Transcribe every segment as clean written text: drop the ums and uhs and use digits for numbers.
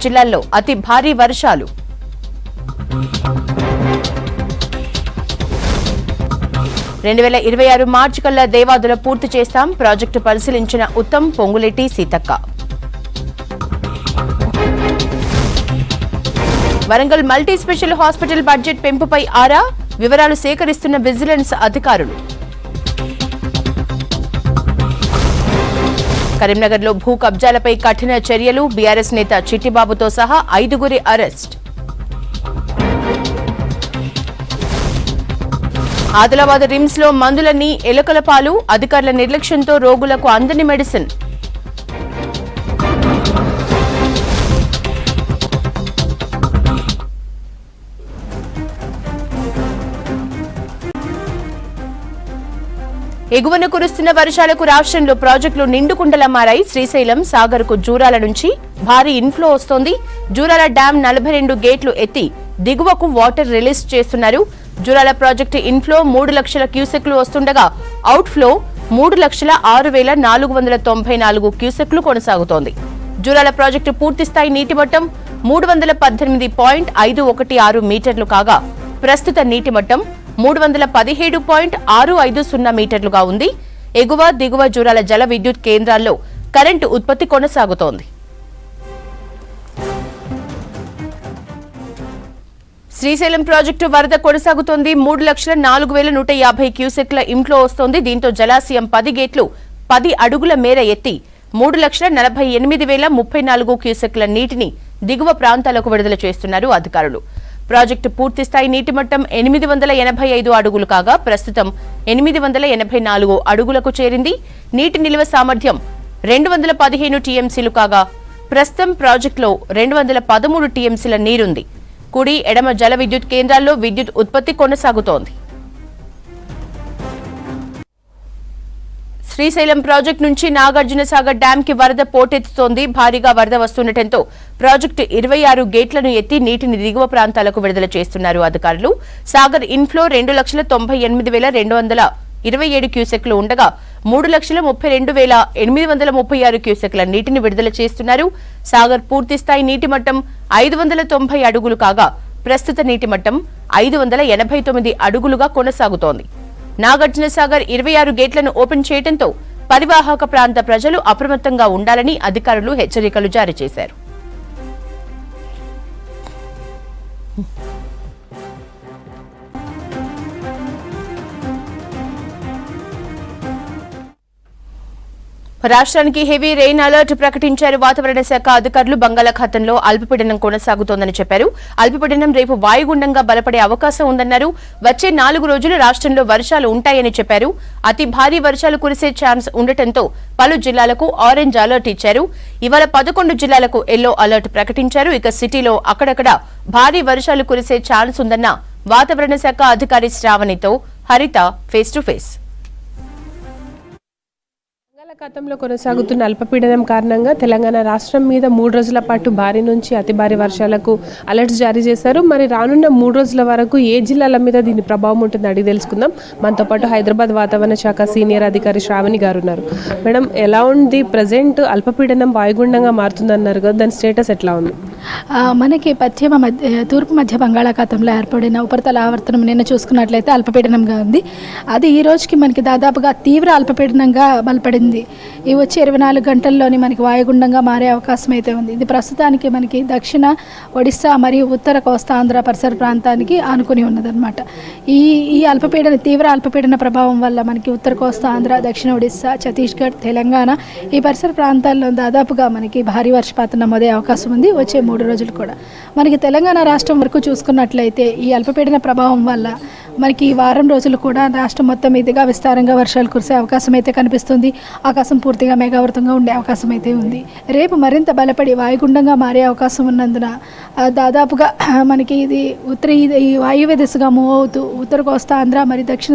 జిల్లాల్లో అతి భారీ వర్షాలు. రెండు 2026 మార్చి కల్లా దేవాదుల పూర్తి చేస్తాం. ప్రాజెక్టు పరిశీలించిన Uttam, Ponguleti, Seethakka. Warangal multi special hospital budget పెంపుపై ఆరా, వివరాలు సేకరిస్తున్న విజిలెన్స్ అధికారులు. కరీంనగర్లో భూ కబ్జాలపై కఠిన చర్యలు. బీఆర్ఎస్ నేత చిట్టిబాబుతో సహా 5గురి అరెస్ట్. ఆదిలాబాద్ రిమ్స్ లో మందులన్నీ ఎలుకల పాలు. అధికారుల నిర్లక్ష్యంతో రోగులకు అందని మెడిసిన్. ఎగువన కురుస్తున్న వర్షాలకు రాష్ట్రంలో ప్రాజెక్టులు నిండుకుండలా మారాయి. శ్రీశైలం, సాగర్ కు జూరాల నుంచి భారీ ఇన్ఫ్లో వస్తోంది. జూరాల డ్యాం 42 గేట్లు ఎత్తి దిగువకు వాటర్ రిలీజ్ చేస్తున్నారు. జూరాల ప్రాజెక్టు ఇన్ఫ్లో 3 లక్షల క్యూసెక్లు వస్తుండగా అవుట్ ఫ్లో 3,06,494 క్యూసెక్లు కొనసాగుతోంది. జూరాల ప్రాజెక్టు పూర్తిస్థాయి నీటి మట్టం 318.516 మీటర్లు కాగా ప్రస్తుత నీటి మట్టం 317.650 మీటర్లుగా ఉంది. ఎగువ, దిగువ జూరాల జల విద్యుత్ కేంద్రాల్లో కరెంటు ఉత్పత్తి కొనసాగుతోంది. శ్రీశైలం ప్రాజెక్టు వరద కొనసాగుతోంది. 3,04,150 క్యూసెక్ల ఇన్ఫ్లో వస్తోంది. దీంతో జలాశయం 10 గేట్లు 10 అడుగుల మేర ఎత్తి 3,48,034 క్యూసెక్ల నీటిని దిగువ ప్రాంతాలకు విడుదల చేస్తున్నారు అధికారులు. ప్రాజెక్టు పూర్తిస్థాయి నీటి మట్టం 885 అడుగులు కాగా ప్రస్తుతం 884 అడుగులకు చేరింది. నీటి నిల్వ సామర్థ్యం 215 టీఎంసీలు కాగా ప్రస్తుతం ప్రాజెక్టులో 213 టీఎంసీల నీరుంది. కుడి, ఎడమ జల విద్యుత్ కేంద్రాల్లో విద్యుత్ ఉత్పత్తి కొనసాగుతోంది. శ్రీశైలం ప్రాజెక్టు నుంచి నాగార్జున సాగర్ డ్యాం కి వరద పోటెత్తుతోంది. భారీగా వరద వస్తుండటంతో ప్రాజెక్టు 26 గేట్లను ఎత్తి నీటిని దిగువ ప్రాంతాలకు విడుదల చేస్తున్నారు అధికారులు. సాగర్ ఇన్ఫ్లో 2,98,227 క్యూసెక్లు ఉండగా 3,32,836 క్యూసెక్ల నీటిని విడుదల చేస్తున్నారు. సాగర్ పూర్తిస్థాయి నీటి మట్టం 590 అడుగులు కాగా ప్రస్తుత నీటి మట్టం 589 అడుగులుగా కొనసాగుతోంది. నాగార్జున సాగర్ 26 గేట్లను ఓపెన్ చేయడంతో పరివాహక ప్రాంత ప్రజలు అప్రమత్తంగా ఉండాలని అధికారులు హెచ్చరికలు జారీ చేశారు. రాష్ట్రానికి హెవీ రెయిన్ అలర్ట్ ప్రకటించారు వాతావరణ శాఖ అధికారులు. బంగాళాఖాతంలో అల్పపీడనం కొనసాగుతోందని చెప్పారు. అల్పపీడనం రేపు వాయుగుండంగా బలపడే అవకాశం ఉందన్నారు. వచ్చే 4 రోజులు రాష్ట్రంలో వర్షాలు ఉంటాయని చెప్పారు. అతి భారీ వర్షాలు కురిసే ఛాన్స్ ఉండటంతో పలు జిల్లాలకు ఆరెంజ్ అలర్ట్ ఇచ్చారు. ఇవాళ 11 జిల్లాలకు ఎల్లో అలర్ట్ ప్రకటించారు. ఇక సిటీలో అక్కడక్కడ భారీ వర్షాలు కురిసే ఛాన్స్ ఉందన్న వాతావరణ శాఖ అధికారి శ్రావణితో హరిత ఫేస్ టు ఫేస్. బంగాళాఖాతంలో కొనసాగుతున్న అల్పపీడనం కారణంగా తెలంగాణ రాష్ట్రం మీద 3 రోజుల పాటు భారీ నుంచి అతి భారీ వర్షాలకు అలర్ట్స్ జారీ చేశారు. మరి రానున్న 3 రోజుల వరకు ఏ జిల్లాల మీద దీని ప్రభావం ఉంటుందో అడిగి తెలుసుకుందాం. మనతో పాటు హైదరాబాద్ వాతావరణ శాఖ సీనియర్ అధికారి శ్రావణి గారు ఉన్నారు. మేడం, ఎలా ఉంది ప్రజెంట్? అల్పపీడనం వాయుగుండంగా మారుతుందన్నారు కదా, దాని స్టేటస్ ఎట్లా ఉంది? మనకి తూర్పు మధ్య బంగాళాఖాతంలో ఏర్పడిన ఉపరితల ఆవర్తనం నిన్న చూసుకున్నట్లయితే అల్పపీడనంగా ఉంది. అది ఈ రోజుకి మనకి దాదాపుగా తీవ్ర అల్పపీడనంగా బలపడింది. ఈ వచ్చే 24 గంటల్లోని మనకి వాయుగుండంగా మారే అవకాశం అయితే ఉంది. ఇది ప్రస్తుతానికి మనకి దక్షిణ ఒడిశా మరియు ఉత్తర కోస్తాంధ్ర పరిసర ప్రాంతానికి ఆనుకుని ఉన్నదన్నమాట. ఈ తీవ్ర అల్పపీడన ప్రభావం వల్ల మనకి ఉత్తర కోస్తాంధ్ర, దక్షిణ ఒడిశా, ఛత్తీస్గఢ్, తెలంగాణ ఈ పరిసర ప్రాంతాల్లో దాదాపుగా మనకి భారీ వర్షపాతం నమోదే అవకాశం ఉంది. వచ్చే 3 రోజులు కూడా మనకి తెలంగాణ రాష్ట్రం వరకు చూసుకున్నట్లయితే ఈ అల్పపీడన ప్రభావం వల్ల మనకి ఈ వారం రోజులు కూడా రాష్ట్రం మొత్తం మీదుగా విస్తారంగా వర్షాలు కురిసే అవకాశం అయితే కనిపిస్తుంది. ఆకాశం పూర్తిగా మేఘావృతంగా ఉండే అవకాశం అయితే ఉంది. రేపు మరింత బలపడి వాయుగుండంగా మారే అవకాశం ఉన్నందున దాదాపుగా మనకి ఇది ఈ వాయువ్య దిశగా మూవ్ అవుతూ ఉత్తర కోస్తాంధ్ర మరి దక్షిణ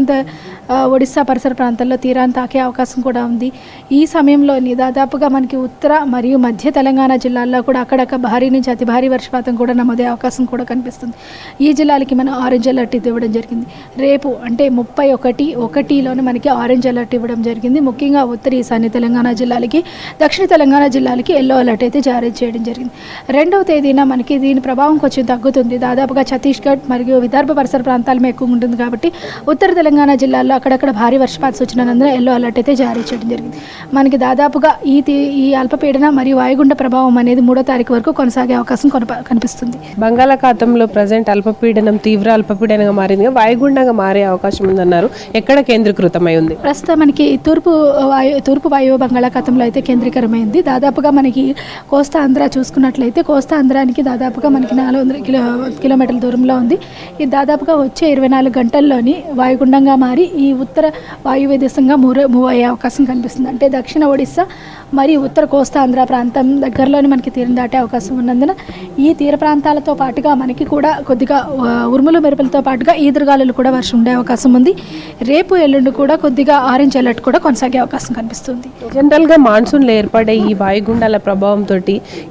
ఒడిశా పరిసర ప్రాంతాల్లో తీరాన్ని తాకే అవకాశం కూడా ఉంది. ఈ సమయంలోని దాదాపుగా మనకి ఉత్తర మరియు మధ్య తెలంగాణ జిల్లాల్లో కూడా అక్కడక్కడ భారీ నుంచి అతి భారీ వర్షపాతం కూడా నమోదే అవకాశం కూడా కనిపిస్తుంది. ఈ జిల్లాలకి మనం ఆరెంజ్ అలర్ట్ ఇవ్వడం జరిగింది. రేపు అంటే 31/1లోనే మనకి ఆరెంజ్ అలర్ట్ ఇవ్వడం జరిగింది. ముఖ్యంగా ఉత్తర ఉత్తర ఈశాన్య తెలంగాణ జిల్లాలకి, దక్షిణ తెలంగాణ జిల్లాలకి ఎల్లో అలర్ట్ అయితే జారీ చేయడం జరిగింది. 2వ తేదీన మనకి దీని ప్రభావం కొంచెం తగ్గుతుంది. దాదాపుగా ఛత్తీస్గఢ్ మరియు విదర్భ పరిసర ప్రాంతాల మీద ఎక్కువ ఉంటుంది కాబట్టి ఉత్తర తెలంగాణ జిల్లాల్లో అక్కడక్కడ భారీ వర్షపాత సూచనలందున ఎల్లో అలర్ట్ అయితే జారీ చేయడం జరిగింది. మనకి దాదాపుగా ఈ అల్పపీడన మరియు వాయుగుండ ప్రభావం అనేది 3వ తారీఖు వరకు కొనసాగే అవకాశం కనిపిస్తుంది. బంగాళాఖాతంలో ప్రజెంట్ అల్పపీడనం తీవ్ర అల్పపీడనంగా మారింది, వాయుగుండంగా మారే అవకాశం ఉందన్నారు. ఎక్కడ కేంద్రీకృతమై ఉంది? ప్రస్తుతం మనకి తూర్పు వాయువ్య బంగాళాఖాతంలో అయితే కేంద్రీకరమైంది. దాదాపుగా మనకి కోస్తా ఆంధ్ర చూసుకున్నట్లయితే కోస్తా ఆంధ్రానికి దాదాపుగా మనకి 400 కిలోమీటర్ల దూరంలో ఉంది. ఇది దాదాపుగా వచ్చే 24 గంటల్లోని వాయుగుండంగా మారి ఈ ఉత్తర వాయువ్య దిశగా మూవ్ అయ్యే అవకాశం కనిపిస్తుంది. అంటే దక్షిణ ఒడిస్సా మరియు ఉత్తర కోస్తా ఆంధ్ర ప్రాంతం దగ్గరలోని మనకి తీరం దాటే అవకాశం ఉన్నందున ఈ తీర ప్రాంతాలతో పాటుగా మనకి కూడా కొద్దిగా ఉరుములు మెరుపులతో పాటుగా ఈదురుగాలులు కూడా వర్షం ఉండే అవకాశం ఉంది. రేపు ఎల్లుండి కూడా కొద్దిగా ఆరెంజ్ అలర్ట్ కూడా కొనసాగే అవకాశం కనిపిస్తుంది. జనరల్గా మాన్సూన్లో ఏర్పడే ఈ వాయుగుండాల ప్రభావంతో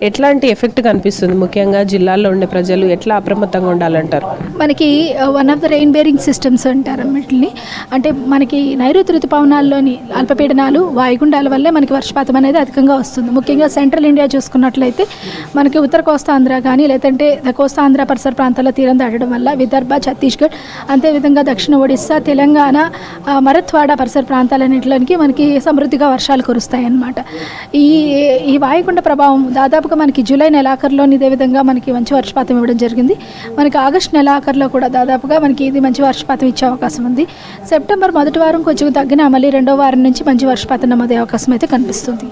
ఎట్లాంటి ఎఫెక్ట్ కనిపిస్తుంది? ముఖ్యంగా జిల్లాల్లో ఉండే ప్రజలు ఎట్లా అప్రమత్తంగా ఉండాలంటారు? మనకి one of the rain bearing systems అంటారు వీటిని. అంటే మనకి నైరుతి ఋతుపవనాల్లోని అల్పపీడనాలు వాయుగుండాల వల్లే మనకి వర్షపాతం అనేది అధికంగా వస్తుంది. ముఖ్యంగా సెంట్రల్ ఇండియా చూసుకున్నట్లయితే మనకి ఉత్తర కోస్తా ఆంధ్ర కానీ లేదంటే కోస్తా ఆంధ్ర పరిసర ప్రాంతాల్లో తీరం దాటడం వల్ల విదర్భ, ఛత్తీస్గఢ్, అంతేవిధంగా దక్షిణ ఒడిస్సా, తెలంగాణ, మరత్వాడ పరిసర ప్రాంతాలన్నింటిలోనికి మనకి సమృద్ధిగా వర్షాలు కురుస్తాయి అన్నమాట. ఈ వాయుగుండ ప్రభావం దాదాపుగా మనకి జూలై నెలాఖరులోని ఇదే విధంగా మనకి మంచి వర్షపాతం ఇవ్వడం జరిగింది. మనకి ఆగస్టు నెలాఖరులో కూడా దాదాపుగా మనకి ఇది మంచి వర్షపాతం ఇచ్చే అవకాశం ఉంది. సెప్టెంబర్ మొదటి వారం కొంచెం తగ్గిన మళ్ళీ 2వ వారం నుంచి మంచి వర్షపాతం నమోదే అవకాశం అయితే కనిపిస్తుంది.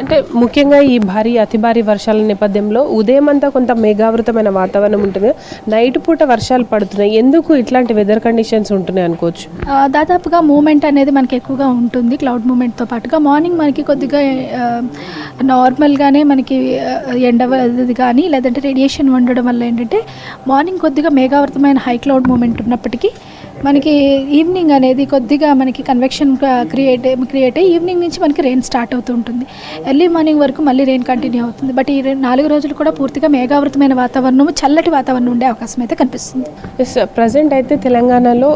అంటే ముఖ్యంగా ఈ అతి భారీ వర్షాల నేపథ్యంలో ఉదయం అంతా కొంత మేఘావృతమైన వాతావరణం ఉంటుంది, నైట్ పూట వర్షాలు పడుతున్నాయి. ఎందుకు ఇట్లాంటి వెదర్ కండిషన్స్ ఉంటున్నాయి అనుకోవచ్చు? దాదాపుగా మూమెంట్ అనేది మనకి ఎక్కువగా ఉంటుంది. క్లౌడ్ మూమెంట్తో పాటుగా మార్నింగ్ మనకి కొద్దిగా నార్మల్గానే మనకి ఎండ కానీ లేదంటే రేడియేషన్ ఉండడం వల్ల ఏంటంటే మార్నింగ్ కొద్దిగా మేఘావృతమైన హై క్లౌడ్ మూమెంట్ ఉన్నప్పటికీ మనకి ఈవినింగ్ అనేది కొద్దిగా మనకి కన్వెక్షన్ క్రియేట్ అయ్యి ఈవినింగ్ నుంచి మనకి రెయిన్ స్టార్ట్ అవుతూ ఉంటుంది. ఎర్లీ మార్నింగ్ వరకు మళ్ళీ రెయిన్ కంటిన్యూ అవుతుంది. బట్ ఈ 4 రోజులు కూడా పూర్తిగా మేఘావృతమైన వాతావరణం, చల్లటి వాతావరణం ఉండే అవకాశం అయితే కనిపిస్తుంది. ప్రజెంట్ అయితే తెలంగాణలో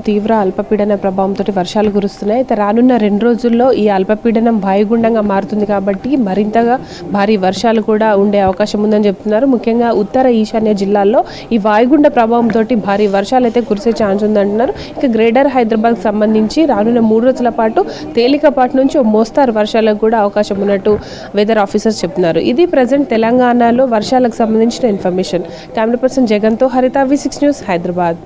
తీవ్ర అల్పపీడన ప్రభావంతో వర్షాలు కురుస్తున్నాయి. అయితే రానున్న 2 రోజుల్లో ఈ అల్పపీడనం వాయుగుండంగా మారుతుంది కాబట్టి మరింతగా భారీ వర్షాలు కూడా ఉండే అవకాశం ఉందని చెప్తున్నారు. ముఖ్యంగా ఉత్తర ఈశాన్య జిల్లాల్లో ఈ వాయుగుండ ప్రభావంతో భారీ వర్షాలు అయితే కురిసే ఛాన్స్ ఉందంటున్నారు. ఇక గ్రేటర్ హైదరాబాద్ సంబంధించి రానున్న 3 రోజుల పాటు తేలికపాటి నుంచి మోస్తారు వర్షాలకు కూడా అవకాశం ఉన్నట్టు వెదర్ ఆఫీసర్స్ చెప్తున్నారు. ఇది ప్రజెంట్ తెలంగాణలో వర్షాలకు సంబంధించిన ఇన్ఫర్మేషన్. కెమెరా పర్సన్ జగన్తో హరిత, V6 న్యూస్, హైదరాబాద్.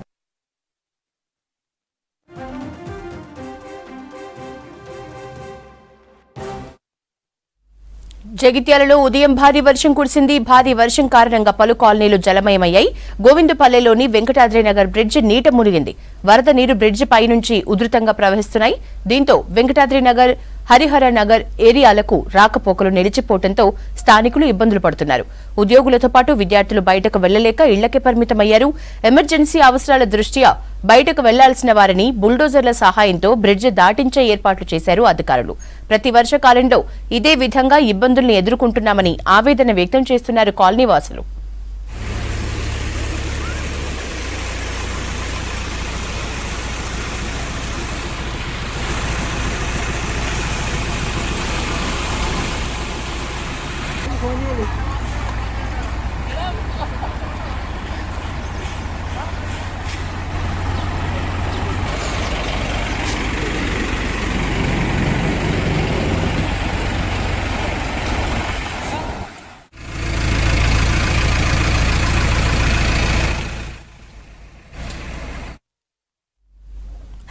జగిత్యాలలో ఉదయం భారీ వర్షం కురిసింది. భారీ వర్షం కారణంగా పలు కాలనీలు జలమయమయ్యాయి. గోవిందపల్లెలోని వెంకటాద్రి నగర్ బ్రిడ్జ్ నీట మునిగింది. వరద నీరు బ్రిడ్జ్ పైనుంచి ఉధృతంగా ప్రవహిస్తున్నాయి. దీంతో వెంకటాద్రి నగర్, హరిహర నగర్ ఏరియాలకు రాకపోకలు నిలిచిపోవడంతో స్థానికులు ఇబ్బందులు పడుతున్నారు. ఉద్యోగులతో పాటు విద్యార్థులు బయటకు వెళ్లలేక ఇళ్లకే పరిమితమయ్యారు. ఎమర్జెన్సీ అవసరాల దృష్ట్యా బయటకు వెళ్లాల్సిన వారిని బుల్డోజర్ల సహాయంతో బ్రిడ్జ్ దాటించే ఏర్పాట్లు చేశారు అధికారులు. ప్రతి వర్షకాలంలో ఇదే విధంగా ఇబ్బందుల్ని ఎదుర్కొంటున్నామని ఆవేదన వ్యక్తం చేస్తున్నారు కాలనీవాసులు.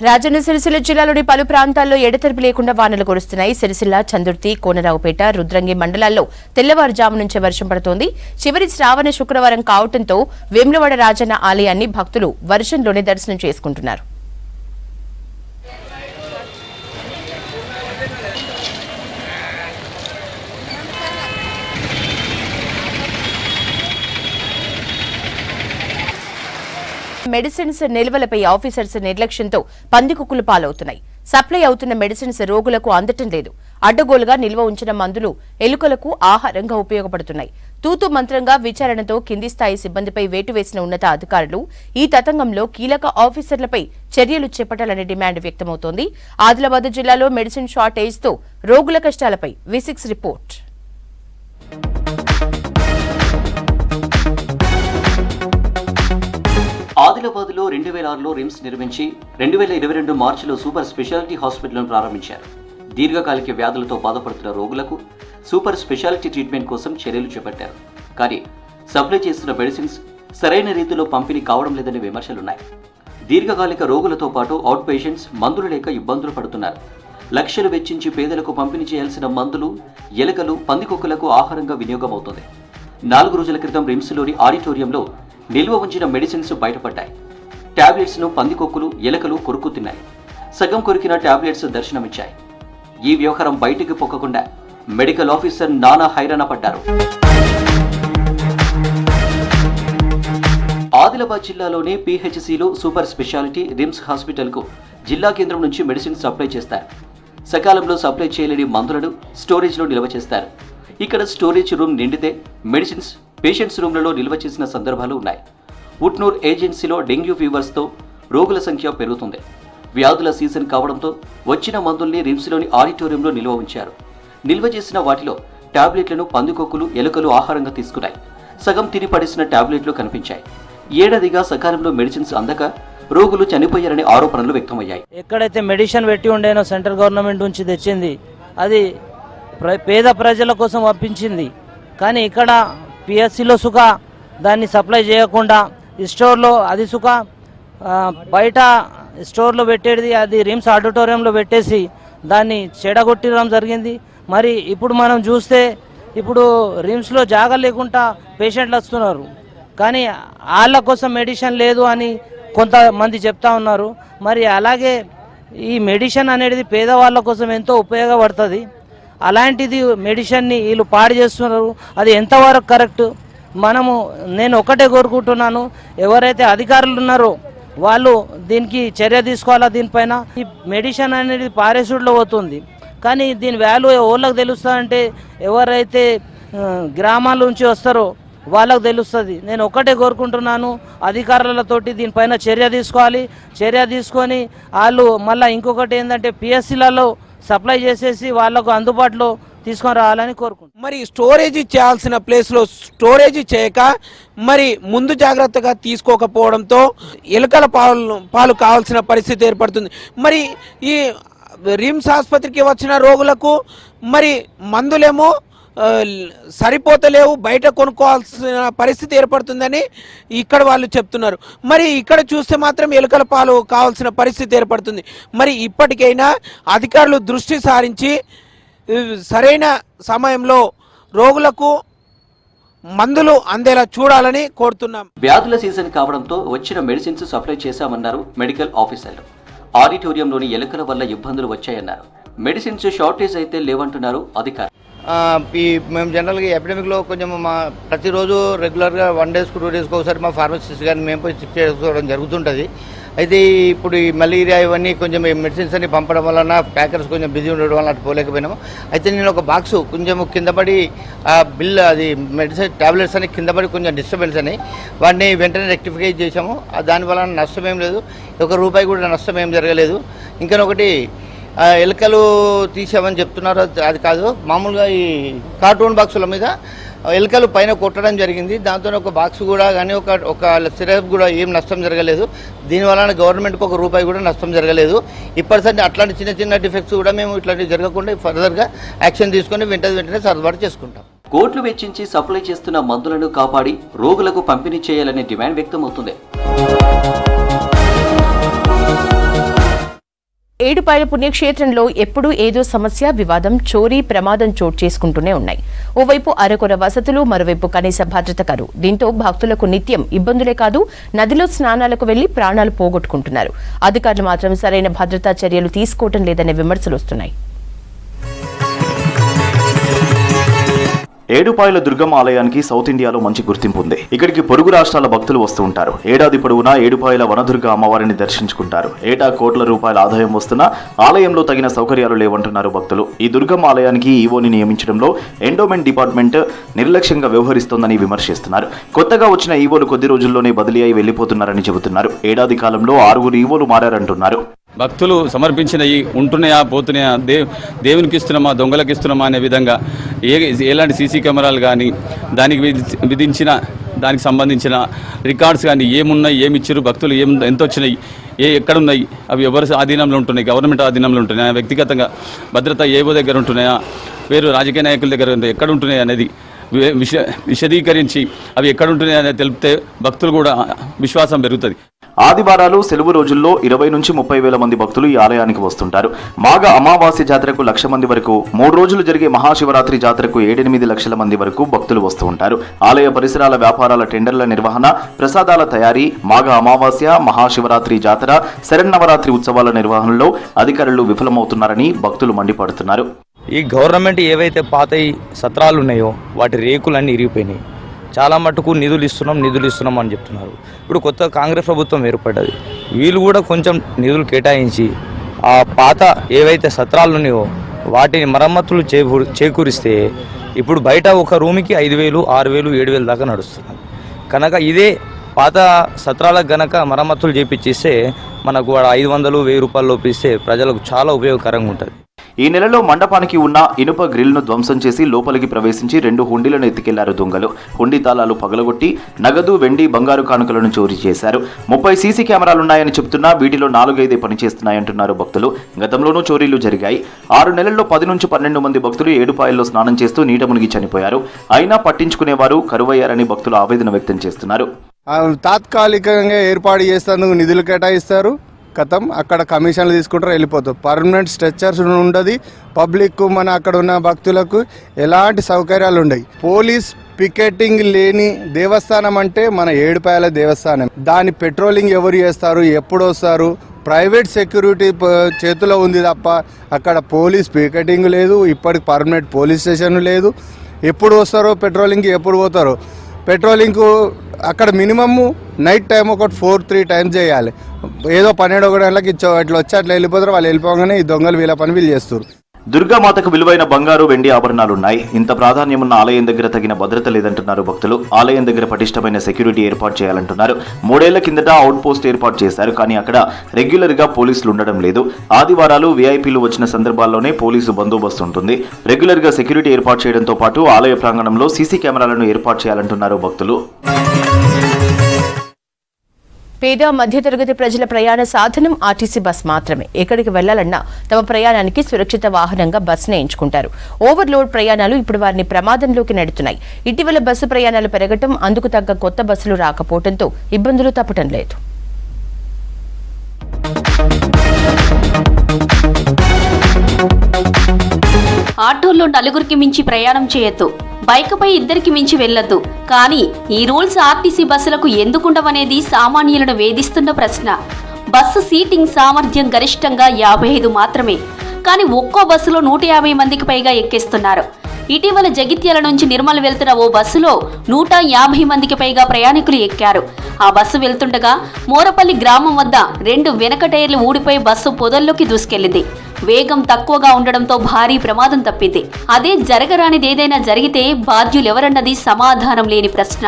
రాజన్న సిరిసిల్ల జిల్లాలోని పలు ప్రాంతాల్లో ఎడతెరిపి లేకుండా వానలు కురుస్తున్నాయి. సిరిసిల్ల, చందుర్తి, కోనరావుపేట, రుద్రంగి మండలాల్లో తెల్లవారుజాము నుంచే వర్షం పడుతోంది. చివరి శ్రావణ శుక్రవారం కావడంతో వేములవాడ రాజన్న ఆలయాన్ని భక్తులు వర్షంలోనే దర్శనం చేసుకుంటున్నారు. మెడిసిన్స్ నిల్వలపై ఆఫీసర్స్ నిర్లక్ష్యంతో పందికుక్కులు పాలవుతున్నాయి. సప్లై అవుతున్న మెడిసిన్స్ రోగులకు అందటం లేదు. అడ్డగోలుగా నిల్వ ఉంచిన మందులు ఎలుకలకు ఆహారంగా ఉపయోగపడుతున్నాయి. తూతు మంత్రంగా విచారణతో కింది స్థాయి సిబ్బందిపై వేటు వేసిన ఉన్నత అధికారులు ఈ తతంగంలో కీలక ఆఫీసర్లపై చర్యలు చేపట్టాలనే డిమాండ్ వ్యక్తమవుతోంది. ఆదిలాబాద్ జిల్లాలో మెడిసిన్ షార్టేజ్తో రోగుల కష్టాలపై V6 రిపోర్ట్. ఆదిలాబాద్లో 2006లో రిమ్స్ నిర్మించి 2022 మార్చిలో సూపర్ స్పెషాలిటీ హాస్పిటల్ను ప్రారంభించారు. దీర్ఘకాలిక వ్యాధులతో బాధపడుతున్న రోగులకు సూపర్ స్పెషాలిటీ ట్రీట్మెంట్ కోసం చర్యలు చేపట్టారు. కానీ సప్లై చేస్తున్న మెడిసిన్స్ సరైన రీతిలో పంపిణీ కావడం లేదనే విమర్శలున్నాయి. దీర్ఘకాలిక రోగులతో పాటు అవుట్ పేషెంట్స్ మందులు లేక ఇబ్బందులు పడుతున్నారు. లక్షలు వెచ్చించి పేదలకు పంపిణీ చేయాల్సిన మందులు ఎలుకలు, పందికొక్కులకు ఆహారంగా వినియోగమవుతుంది. 4 రోజుల క్రితం రిమ్స్లోని ఆడిటోరియంలో నిల్వ ఉంచిన మెడిసిన్స్ బయటపడ్డాయి. టాబ్లెట్స్ను పందికొక్కులు, ఎలుకలు కొరుకు తిన్నాయి. సగం కొరికిన టాబ్లెట్స్ దర్శనమిచ్చాయి. ఈ వ్యవహారం బయటికి పొక్కకుండా మెడికల్ ఆఫీసర్ నానా హైరాణ పడ్డారు. ఆదిలాబాద్ జిల్లాలోని PHCలో సూపర్ స్పెషాలిటీ రిమ్స్ హాస్పిటల్కు జిల్లా కేంద్రం నుంచి మెడిసిన్ సప్లై చేస్తారు. సకాలంలో సప్లై చేయలేని మందులను స్టోరేజ్లో నిల్వ చేస్తారు. ఇక్కడ స్టోరేజ్ రూమ్ నిండితే మెడిసిన్స్ పేషెంట్స్ రూమ్లలో నిల్వ చేసిన సందర్భాలు ఉన్నాయి. ఉట్నూర్ ఏజెన్సీలో డెంగ్యూ ఫీవర్స్తో రోగుల సంఖ్య పెరుగుతుంది. వ్యాధుల సీజన్ కావడంతో వచ్చిన మందుల్ని రిమ్స్లోని ఆడిటోరియంలో నిల్వ ఉంచారు. నిల్వ చేసిన వాటిలో టాబ్లెట్లను పందికొక్కులు, ఎలుకలు ఆహారంగా తీసుకున్నాయి. సగం తిని పడేసిన టాబ్లెట్లు కనిపించాయి. ఏడాదిగా సకాలంలో మెడిసిన్స్ అందక రోగులు చనిపోయారనే ఆరోపణలు వ్యక్తమయ్యాయి. ఎక్కడైతే మెడిసిన్ పెట్టి ఉండేనో సెంట్రల్ గవర్నమెంట్ నుంచి తెచ్చింది, అది పేద ప్రజల కోసం పంపించింది. కానీ ఇక్కడ PHCలో సుఖ దాన్ని సప్లై చేయకుండా స్టోర్లో అది సుఖ బయట స్టోర్లో పెట్టేది అది రిమ్స్ ఆడిటోరియంలో పెట్టేసి దాన్ని చెడగొట్టడం జరిగింది. మరి ఇప్పుడు మనం చూస్తే ఇప్పుడు రిమ్స్లో జాగా లేకుండా పేషెంట్లు వస్తున్నారు. కానీ వాళ్ళ కోసం మెడిసిన్ లేదు అని కొంతమంది చెప్తా ఉన్నారు. మరి అలాగే ఈ మెడిసిన్ అనేది పేదవాళ్ళ కోసం ఎంతో ఉపయోగపడుతుంది. అలాంటిది మెడిసిన్ని వీళ్ళు పాడు చేస్తున్నారు. అది ఎంతవరకు కరెక్ట్? నేను ఒకటే కోరుకుంటున్నాను, ఎవరైతే అధికారులు ఉన్నారో వాళ్ళు దీనికి చర్య తీసుకోవాలా. దీనిపైన ఈ మెడిసిన్ అనేది పారేసుడులో పోతుంది. కానీ దీని వాల్యూ ఎవరికి తెలుస్తుందంటే ఎవరైతే గ్రామాల నుంచి వస్తారో వాళ్ళకు తెలుస్తుంది. నేను ఒకటే కోరుకుంటున్నాను, అధికారులతోటి దీనిపైన చర్య తీసుకోవాలి. చర్య తీసుకొని వాళ్ళు మళ్ళీ ఇంకొకటి ఏంటంటే PHCలలో సప్లై చేసేసి వాళ్ళకు అందుబాటులో తీసుకొని రావాలని కోరుకుంటున్నాను. మరి స్టోరేజ్ చేయాల్సిన ప్లేస్లో స్టోరేజ్ చేయక మరి ముందు జాగ్రత్తగా తీసుకోకపోవడంతో ఎలుకల పాలు కావాల్సిన పరిస్థితి ఏర్పడుతుంది. మరి ఈ రిమ్స్ ఆసుపత్రికి వచ్చిన రోగులకు మరి మందులేమో సరిపోతలేవు, బయట కొనుక్కోవాల్సిన పరిస్థితి ఏర్పడుతుందని ఇక్కడ వాళ్ళు చెప్తున్నారు. మరి ఇక్కడ చూస్తే మాత్రం ఎలుకల పాలు కావాల్సిన పరిస్థితి ఏర్పడుతుంది. మరి ఇప్పటికైనా అధికారులు దృష్టి సారించి సరైన సమయంలో రోగులకు మందులు అందేలా చూడాలని కోరుతున్నాం. వ్యాధుల సీజన్ కావడంతో వచ్చిన మెడిసిన్స్ సప్లై చేశామన్నారు మెడికల్ ఆఫీసర్లు. ఆడిటోరియంలోని ఎలుకల వల్ల ఇబ్బందులు వచ్చాయన్నారు. మెడిసిన్స్ షార్టేజ్ అయితే లేవంటున్నారు అధికారులు. మేము జనరల్గా ఎపిడమిక్లో కొంచెం ప్రతిరోజు రెగ్యులర్గా 1 days 2 days ఒకసారి మా ఫార్మసిస్ట్ గారిని మేము పోయి చెక్ చేసుకోవడం జరుగుతుంటుంది. అయితే ఇప్పుడు ఈ మలేరియా ఇవన్నీ కొంచెం మెడిసిన్స్ అన్ని పంపడం వలన ప్యాకర్స్ కొంచెం బిజీ ఉండడం వల్ల అటు పోలేకపోయినాము. అయితే నేను ఒక బాక్సు కొంచెం కింద పడి బిల్ అది మెడిసిన్ టాబ్లెట్స్ అని కింద పడి కొంచెం డిస్టర్బెన్స్ అని వాటిని వెంటనే రెక్టిఫై చేసాము. దానివల్ల నష్టం ఏం లేదు, ₹1 కూడా నష్టం ఏం జరగలేదు. ఇంకొకటి ఎలుకలు తీసామని చెప్తున్నారు, అది కాదు. మామూలుగా ఈ కార్టూన్ బాక్సుల మీద ఎలుకలు పైన కొట్టడం జరిగింది. దాంతో ఒక బాక్స్ కూడా కానీ ఒక సిరప్ కూడా ఏం నష్టం జరగలేదు. దీనివల్ల గవర్నమెంట్కి ₹1 కూడా నష్టం జరగలేదు. ఇప్పటిసరి అట్లాంటి చిన్న చిన్న డిఫెక్ట్స్ కూడా మేము ఇట్లాంటివి జరగకుండా ఫర్దర్గా యాక్షన్ తీసుకొని వెంటనే సర్దుబాటు చేసుకుంటాం. కోట్లు వెచ్చించి సప్లై చేస్తున్న మందులను కాపాడి రోగులకు పంపిణీ చేయాలనే డిమాండ్ వ్యక్తమవుతుంది. ఏడుపాయల పుణ్యక్షేత్రంలో ఎప్పుడూ ఏదో సమస్య, వివాదం, చోరీ, ప్రమాదం చోటు చేసుకుంటూనే ఉన్నాయి. ఓవైపు అరకొర వసతులు, మరోవైపు కనీస భద్రత కరువు. దీంతో భక్తులకు నిత్యం ఇబ్బందులే కాదు, నదిలో స్నానాలకు వెళ్లి ప్రాణాలు పోగొట్టుకుంటున్నారు. అధికారులు మాత్రం సరైన భద్రతా చర్యలు తీసుకోవడం లేదనే విమర్శలు వస్తున్నాయి. ఏడుపాయల దుర్గమ్మ ఆలయానికి సౌత్ ఇండియాలో మంచి గుర్తింపు ఉంది. ఇక్కడికి పొరుగు రాష్ట్రాల భక్తులు వస్తూ ఉంటారు. ఏడాది పొడవునా ఏడుపాయల వనదుర్గ అమ్మవారిని దర్శించుకుంటారు. ఏటా కోట్ల రూపాయల ఆదాయం వస్తున్నా ఆలయంలో తగిన సౌకర్యాలు లేవంటున్నారు భక్తులు. ఈ దుర్గమ్మ ఆలయానికి ఈవోని నియమించడంలో ఎండోమెంట్ డిపార్ట్మెంట్ నిర్లక్ష్యంగా వ్యవహరిస్తోందని విమర్శిస్తున్నారు. కొత్తగా వచ్చిన ఈవోలు కొద్ది రోజుల్లోనే బదిలీ అయి వెళ్లిపోతున్నారని చెబుతున్నారు. ఏడాది కాలంలో 6 ఈవోలు మారారంటున్నారు. భక్తులు సమర్పించినవి ఉంటున్నాయా పోతున్నాయా, దేవునికి ఇస్తున్నామా దొంగలకు ఇస్తున్నామా అనే విధంగా ఎలాంటి సీసీ కెమెరాలు కానీ దానికి విధించిన దానికి సంబంధించిన రికార్డ్స్ కానీ ఏమున్నాయి, ఏమి ఇచ్చారు, భక్తులు ఎంత వచ్చినాయి, ఎక్కడున్నాయి, అవి ఎవరి ఆధీనంలో ఉంటున్నాయి, గవర్నమెంట్ ఆధీనంలో ఉంటున్నాయా, వ్యక్తిగతంగా భద్రత ఏవో దగ్గర ఉంటున్నాయా, వేరు రాజకీయ నాయకుల దగ్గర ఎక్కడ ఉంటున్నాయి అనేది విశదీకరించి అవి ఎక్కడుంటున్నాయని తెలిపితే భక్తులు కూడా విశ్వాసం పెరుగుతుంది. ఆదివారాలు సెలవు రోజుల్లో 20 నుంచి 30 వేల మంది భక్తులు ఈ ఆలయానికి వస్తుంటారు. మాఘ అమావాస్య జాతరకు 1,00,000 మంది వరకు, 3 రోజులు జరిగే మహాశివరాత్రి జాతరకు 7-8 లక్షల మంది వరకు భక్తులు వస్తూ ఉంటారు. ఆలయ పరిసరాల వ్యాపారాల టెండర్ల నిర్వహణ, ప్రసాదాల తయారీ, మాఘ అమావాస్య, మహాశివరాత్రి జాతర, శరన్నవరాత్రి ఉత్సవాల నిర్వహణలో అధికారులు విఫలమవుతున్నారని భక్తులు మండిపడుతున్నారు. ఈ గవర్నమెంట్ ఏవైతే పాత సత్రాలు ఉన్నాయో వాటి రేకులన్నీ ఇరిగిపోయినాయి. చాలా మటుకు నిధులు ఇస్తున్నాం అని చెప్తున్నారు. ఇప్పుడు కొత్త కాంగ్రెస్ ప్రభుత్వం ఏర్పడ్డది. వీళ్ళు కూడా కొంచెం నిధులు కేటాయించి ఆ పాత ఏవైతే సత్రాలు ఉన్నాయో వాటిని మరమ్మతులు చేకూరిస్తే ఇప్పుడు బయట ఒక రూమ్కి 5,000, 6,000, 7,000 దాకా నడుస్తున్నారు. కనుక ఇదే పాత సత్రాలకు గనక మరమ్మతులు చేపించిస్తే మనకు 500, 1,000 రూపాయలు లోపిస్తే ప్రజలకు చాలా ఉపయోగకరంగా ఉంటుంది. ఈ నెలలో మండపానికి ఉన్న ఇనుప గ్రిల్ను ధ్వంసం చేసి లోపలికి ప్రవేశించి 2 హుండీలను ఎత్తుకెళ్లారు దొంగలు. హుండీ తాళాలు పగలగొట్టి నగదు, వెండి, బంగారు కానుకలను చోరీ చేశారు. 30 సీసీ కెమెరాలున్నాయని చెబుతున్నా వీటిలో 4-5 పనిచేస్తున్నాయంటున్నారు భక్తులు. గతంలోనూ చోరీలు జరిగాయి. 6 నెలల్లో 10 నుంచి 12 మంది భక్తులు ఏడుపాయల్లో స్నానం చేస్తూ నీట మునిగి చనిపోయారు. అయినా పట్టించుకునేవారు కరువయ్యారని భక్తులు ఆవేదన వ్యక్తం చేస్తున్నారు. తాత్కాలికంగా ఏర్పాటు చేసేందుకు నిధులు కేటాయిస్తారు, కథం అక్కడ కమిషన్లు తీసుకుంటారు, వెళ్ళిపోతారు. పర్మనెంట్ స్ట్రెచ్చర్స్ ఉండదు. పబ్లిక్ మన అక్కడ ఉన్న భక్తులకు ఎలాంటి సౌకర్యాలు ఉండవు. పోలీస్ పికెటింగ్ లేని దేవస్థానం అంటే మన ఏడుపాయల దేవస్థానం. దాని పెట్రోలింగ్ ఎవరు చేస్తారు, ఎప్పుడు వస్తారు, ప్రైవేట్ సెక్యూరిటీ చేతిలో ఉంది తప్ప అక్కడ పోలీస్ పికెటింగ్ లేదు. ఇప్పటికి పర్మనెంట్ పోలీస్ స్టేషన్ లేదు. ఎప్పుడు వస్తారో పెట్రోలింగ్కి, ఎప్పుడు పోతారో పెట్రోలింగ్కు అక్కడ మినిమమ్ నైట్ టైం ఒక 4-3 టైమ్స్ చేయాలి. ఏదో 12 గంటలకు ఇట్లా వచ్చి అట్లా వెళ్ళిపోతారు. వాళ్ళు వెళ్ళిపోగానే ఈ దొంగలు వీళ్ళ పని వీళ్ళు చేస్తారు. దుర్గామాతకు విలువైన బంగారు, వెండి ఆభరణాలున్నాయి. ఇంత ప్రాధాన్యమున్న ఆలయం దగ్గర తగిన భద్రత లేదంటున్నారు భక్తులు. ఆలయం దగ్గర పటిష్టమైన సెక్యూరిటీ ఏర్పాటు చేయాలంటున్నారు. 3 ఏళ్ల కిందట అవుట్ పోస్ట్ ఏర్పాటు చేశారు, కానీ అక్కడ రెగ్యులర్ గా పోలీసులు ఉండడం లేదు. ఆదివారాలు వీఐపీలు వచ్చిన సందర్భాల్లోనే పోలీసు బందోబస్తు ఉంటుంది. రెగ్యులర్ గా సెక్యూరిటీ ఏర్పాటు చేయడంతో పాటు ఆలయ ప్రాంగణంలో సీసీ కెమెరాలను ఏర్పాటు చేయాలంటున్నారు భక్తులు. పేద మధ్యతరగతి ప్రజల ప్రయాణ సాధనం ఆర్టీసీ బస్ మాత్రమే. ఎక్కడికి వెళ్లాలన్నా తమ ప్రయాణానికి సురక్షిత వాహనంగా బస్సునే ఎంచుకుంటారు. ఓవర్లోడ్ ప్రయాణాలు ఇప్పుడు వారిని ప్రమాదంలోకి నెడుతున్నాయి. ఇటీవల బస్సు ప్రయాణాలు పెరగటం, అందుకు తగ్గ కొత్త బస్సులు రాకపోవడంతో ఇబ్బందులు తప్పటం లేదు. ఆటోల్లో 4గురికి మించి ప్రయాణం చేయొద్దు, బైక్పై 2కి మించి వెళ్లొద్దు. కానీ ఈ రూల్స్ ఆర్టీసీ బస్సులకు ఎందుకుండవనేది సామాన్యులను వేధిస్తున్న ప్రశ్న. బస్సు సీటింగ్ సామర్థ్యం గరిష్టంగా 55 మాత్రమే. కానీ ఒక్కో బస్సులో 150 మందికి పైగా ఎక్కిస్తున్నారు. ఇటీవల జగిత్యాల నుంచి నిర్మల్ వెళ్తున్న ఓ బస్సులో 150 మందికి పైగా ప్రయాణికులు ఎక్కారు. ఆ బస్సు వెళ్తుండగా మోరపల్లి గ్రామం వద్ద 2 వెనక టైర్లు ఊడిపోయి బస్సు పొదల్లోకి దూసుకెళ్లింది. వేగం తక్కువగా ఉండడంతో భారీ ప్రమాదం తప్పింది. అదే జరగరానిదేదైనా జరిగితే బాధ్యులెవరన్నది సమాధానం లేని ప్రశ్న.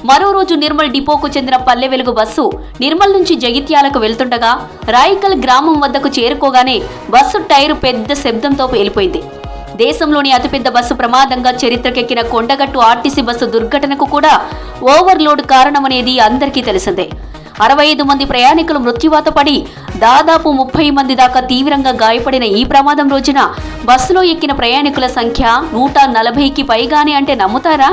మరో రోజు నిర్మల్ డిపోకు చెందిన పల్లె వెలుగు బస్సు నిర్మల్ నుంచి జగిత్యాలకు వెళ్తుండగా రాయికల్ గ్రామం వద్దకు చేరుకోగానే బస్సు టైరు పెద్ద శబ్దంతో వెళ్ళిపోయింది. దేశంలోని అతిపెద్ద బస్సు ప్రమాదంగా చరిత్రకెక్కిన కొండగట్టు ఆర్టీసీ బస్సు దుర్ఘటనకు కూడా ఓవర్లోడ్ కారణమనేది అందరికీ తెలిసిందే. 65 మంది ప్రయాణికులు మృత్యువాత పడి దాదాపు 30 మంది దాకా తీవ్రంగా గాయపడిన ఈ ప్రమాదం రోజున బస్సులో ఎక్కిన ప్రయాణికుల సంఖ్య 140కి పైగానే అంటే నమ్ముతారా?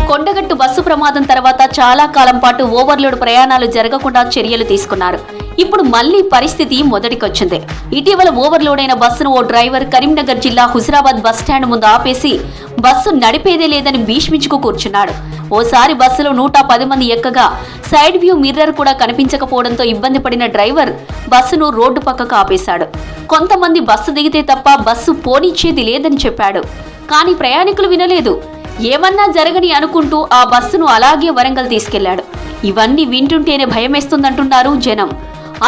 కొండగట్టు బస్సు ప్రమాదం తర్వాత చాలా కాలం పాటు ఓవర్లోడ్ ప్రయాణాలు జరగకుండా చర్యలు తీసుకున్నారు. ఇప్పుడు మళ్లీ పరిస్థితి మొదటికొచ్చింది. ఇటీవల ఓవర్లోడ్ అయిన బస్సును ఓ డ్రైవర్ కరీంనగర్ జిల్లా హుజరాబాద్ బస్టాండ్ ముందు ఆపేసి బస్సు నడిపేదే లేదని భీష్మించుకు కూర్చున్నాడు. ఓసారి బస్సులో 110 మంది ఎక్కగా సైడ్ వ్యూ మిర్రర్ కూడా కనిపించకపోవడంతో ఇబ్బంది పడిన డ్రైవర్ బస్సును రోడ్డు పక్కకు ఆపేశాడు. కొంతమంది బస్సు దిగితే తప్ప బస్సు పోనిచ్చేది లేదని చెప్పాడు. కానీ ప్రయాణికులు వినలేదు. ఏమన్నా జరగని అనుకుంటూ ఆ బస్సును అలాగే వరంగల్ తీసుకెళ్లాడు. ఇవన్నీ వింటుంటేనే భయమేస్తుందంటున్నారు జనం.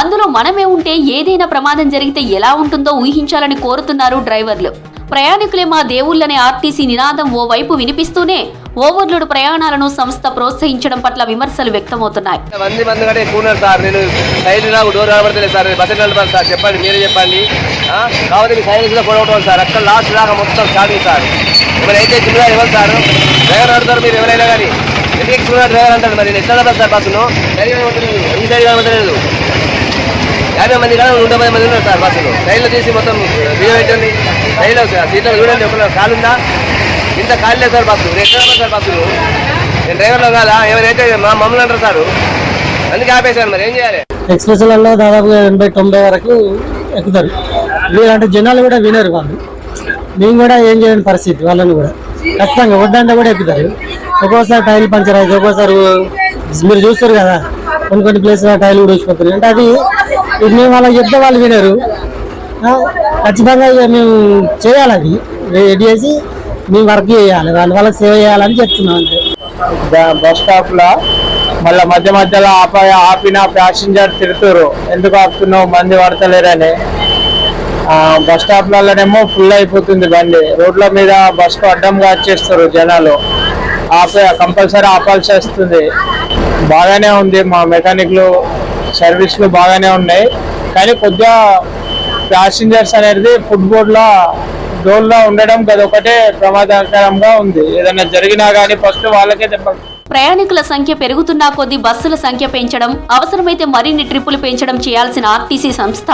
అందులో మనమే ఉంటే ఏదైనా ప్రమాదం జరిగితే ఎలా ఉంటుందో ఊహించాలని కోరుతున్నారు డ్రైవర్లు. ప్రయాణికులే మా దేవుళ్లనే ఆర్టీసీ నినాదం ఓవైపు వినిపిస్తూనే ఓవర్లోడ్ ప్రయాణాలను సంస్థ ప్రోత్సహించడం పట్ల విమర్శలు వ్యక్తమవుతున్నాయి. చెప్పండి, మీరే చెప్పండి. కాబట్టి మీ సైన్స్ లో కొడవటం సార్, అక్కడ లాస్ట్ దాకా మొత్తం స్టార్టింగ్ సార్. ఎవరైతే చిన్నగా ఎవరు సార్ డ్రైవర్ ఆడతారు, మీరు ఎవరైనా కానీ ఎందుకు చిన్న డ్రైవర్ అంటారు. మరి నేను ఎట్లా సార్ బస్సును ఈ సైడ్ కనబడలేదు. 50 మంది కానీ 110 మంది ఉన్నారు సార్ బస్సులో. రైల్లో తీసి మొత్తం బియ్యం పెట్టండి. రైల్లో సీట్లో చూడండి, ఒక కాలు ఉందా? ఇంత ఖాళీ లేదు సార్ బస్సు. నేను ఎక్కడ సార్ బస్సులు? నేను డ్రైవర్లో కాదా? ఎవరైతే మమ్మల్ని అంటారు సార్, అందుకే ఆపేశాను. మరి ఏం చేయాలి? ఎక్స్ప్రెస్లలో దాదాపు 80-90 వరకు ఎక్కుతారు. వీళ్ళంటే జనాలు కూడా వినరు. వాళ్ళు మేము కూడా ఏం చేయని పరిస్థితి. వాళ్ళని కూడా ఖచ్చితంగా వడ్డంటే కూడా ఎక్కుతారు. ఒక్కోసారి టైర్లు పంచర్ అవుతుంది, ఒక్కోసారి మీరు చూస్తారు కదా కొన్ని ప్లేస్లో టైర్లు కూడా వచ్చిపోతారు. అంటే అది మేము వాళ్ళకి చెప్తే వాళ్ళు వినరు. ఖచ్చితంగా ఇక మేము చేయాలి, అది రెడీ చేసి మేము వర్క్ చేయాలి, వాళ్ళకి సేవ చేయాలని చెప్తున్నాం. అంటే బస్ స్టాప్లో మళ్ళీ మధ్యలో ఆపిన ప్యాసింజర్ తిడుతురు, ఎందుకు ఆపుతున్నావు, మంది పడతలేరని. బస్ స్టాప్లలోనేమో ఫుల్ అయిపోతుంది బండి. రోడ్ల మీద బస్కు అడ్డంగా వచ్చేస్తారు జనాలు. కంపల్సరీ ఆపాల్సి వస్తుంది. బాగానే ఉంది, మా మెకానిక్లు సర్వీస్లు బాగానే ఉన్నాయి. కానీ కొద్దిగా ప్యాసింజర్స్ అనేది ఫుట్బోర్డ్లో డోర్లో ఉండడం అదొకటే ప్రమాదకరంగా ఉంది. ఏదైనా జరిగినా కానీ ఫస్ట్ వాళ్ళకే చెప్పాలి. ప్రయాణికుల సంఖ్య పెరుగుతున్నా కొద్దీ బస్సుల సంఖ్య పెంచడం, అవసరమైతే మరిన్ని ట్రిప్పులు పెంచడం చేయాల్సిన ఆర్టీసీ సంస్థ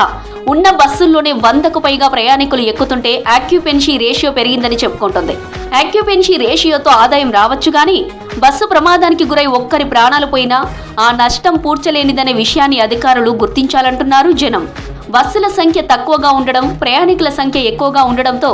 ఉన్న బస్సుల్లోనే 100కు పైగా ప్రయాణికులు ఎక్కుతుంటే ఆక్యుపెన్సీ రేషియో పెరిగిందని చెప్పుకుంటుంది. ఆక్యుపెన్సీ రేషియోతో ఆదాయం రావచ్చు కానీ బస్సు ప్రమాదానికి గురై ఒక్కరి ప్రాణాలు పోయినా ఆ నష్టం పూడ్చలేనిదనే విషయాన్ని అధికారులు గుర్తించాలంటున్నారు జనం. బస్సుల సంఖ్య తక్కువగా ఉండడం, ప్రయాణికుల సంఖ్య ఎక్కువగా ఉండడంతో